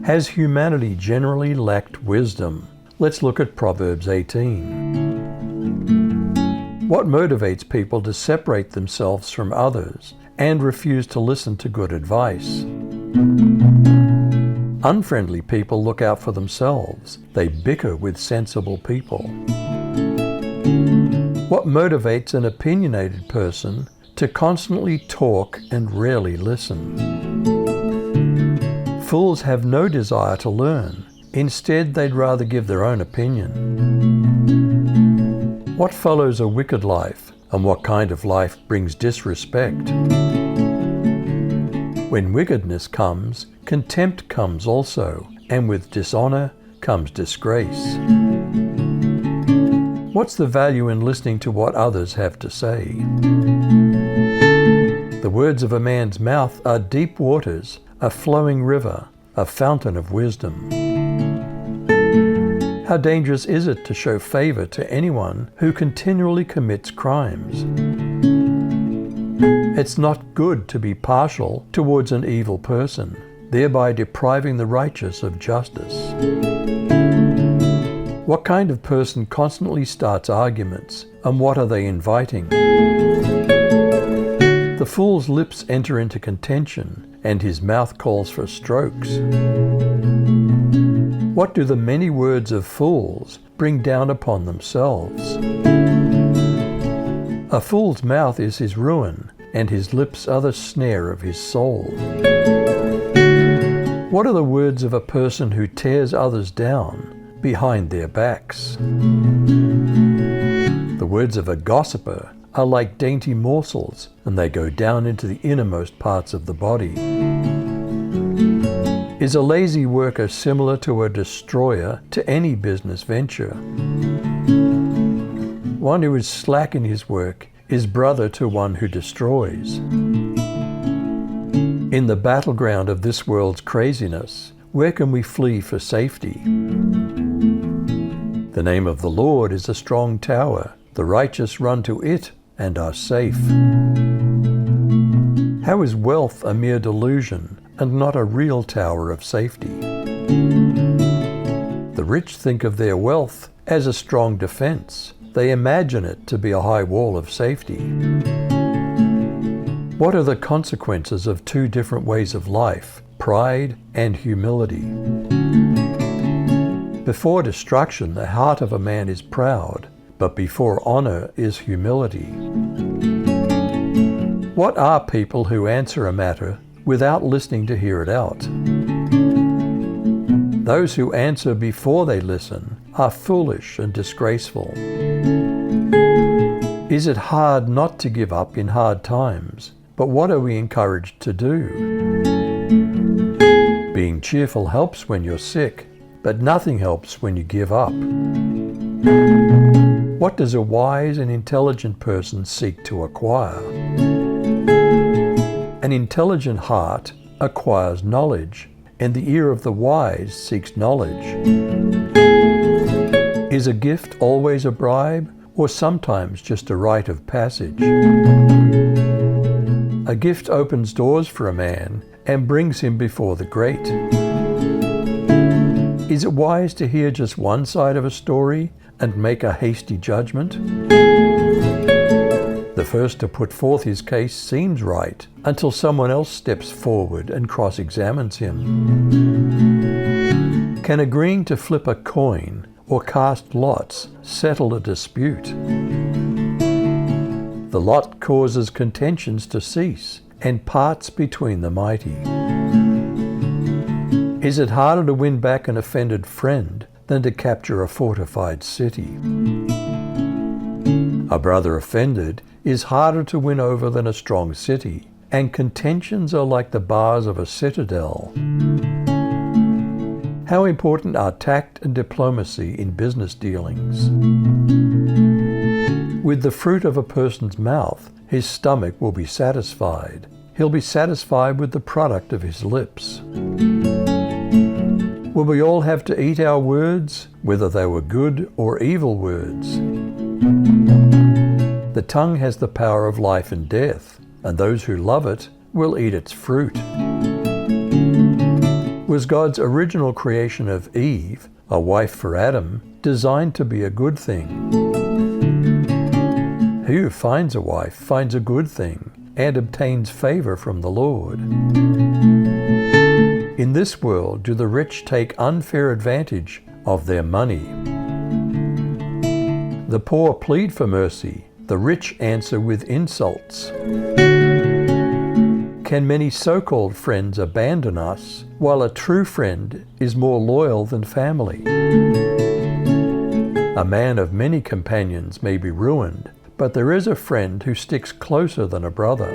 Has humanity generally lacked wisdom? Let's look at Proverbs 18. What motivates people to separate themselves from others and refuse to listen to good advice? Unfriendly people look out for themselves. They bicker with sensible people. What motivates an opinionated person to constantly talk and rarely listen? Fools have no desire to learn. Instead, they'd rather give their own opinion. What follows a wicked life, and what kind of life brings disrespect? When wickedness comes, contempt comes also, and with dishonor comes disgrace. What's the value in listening to what others have to say? The words of a man's mouth are deep waters, a flowing river, a fountain of wisdom. How dangerous is it to show favor to anyone who continually commits crimes? It's not good to be partial towards an evil person, thereby depriving the righteous of justice. What kind of person constantly starts arguments, and what are they inviting? The fool's lips enter into contention, and his mouth calls for strokes. What do the many words of fools bring down upon themselves? A fool's mouth is his ruin, and his lips are the snare of his soul. What are the words of a person who tears others down behind their backs? The words of a gossiper are like dainty morsels, and they go down into the innermost parts of the body. Is a lazy worker similar to a destroyer to any business venture? One who is slack in his work is brother to one who destroys. In the battleground of this world's craziness, where can we flee for safety? The name of the Lord is a strong tower. The righteous run to it and are safe. How is wealth a mere delusion and not a real tower of safety? The rich think of their wealth as a strong defense. They imagine it to be a high wall of safety. What are the consequences of two different ways of life, pride and humility? Before destruction, the heart of a man is proud, but before honor is humility. What are people who answer a matter without listening to hear it out? Those who answer before they listen are foolish and disgraceful. Is it hard not to give up in hard times? But what are we encouraged to do? Being cheerful helps when you're sick, but nothing helps when you give up. What does a wise and intelligent person seek to acquire? An intelligent heart acquires knowledge, and the ear of the wise seeks knowledge. Is a gift always a bribe, or sometimes just a rite of passage? A gift opens doors for a man and brings him before the great. Is it wise to hear just one side of a story and make a hasty judgment? The first to put forth his case seems right until someone else steps forward and cross-examines him. Can agreeing to flip a coin or cast lots settle a dispute? The lot causes contentions to cease and parts between the mighty. Is it harder to win back an offended friend than to capture a fortified city? A brother offended is harder to win over than a strong city, and contentions are like the bars of a citadel. How important are tact and diplomacy in business dealings? With the fruit of a person's mouth, his stomach will be satisfied. He'll be satisfied with the product of his lips. Will we all have to eat our words, whether they were good or evil words? The tongue has the power of life and death, and those who love it will eat its fruit. Was God's original creation of Eve, a wife for Adam, designed to be a good thing? He who finds a wife finds a good thing and obtains favor from the Lord. In this world, do the rich take unfair advantage of their money? The poor plead for mercy, the rich answer with insults. Can many so-called friends abandon us, while a true friend is more loyal than family? A man of many companions may be ruined, but there is a friend who sticks closer than a brother.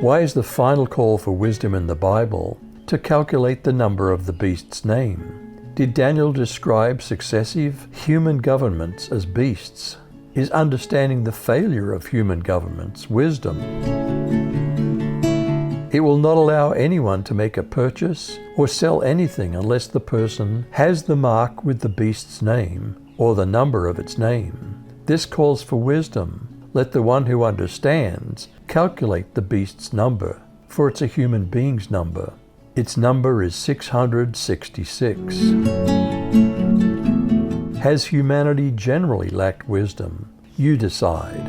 Why is the final call for wisdom in the Bible to calculate the number of the beast's name? Did Daniel describe successive human governments as beasts? Is understanding the failure of human governments wisdom? It will not allow anyone to make a purchase or sell anything unless the person has the mark with the beast's name or the number of its name. This calls for wisdom. Let the one who understands calculate the beast's number, for it's a human being's number. Its number is 666. Has humanity generally lacked wisdom? You decide.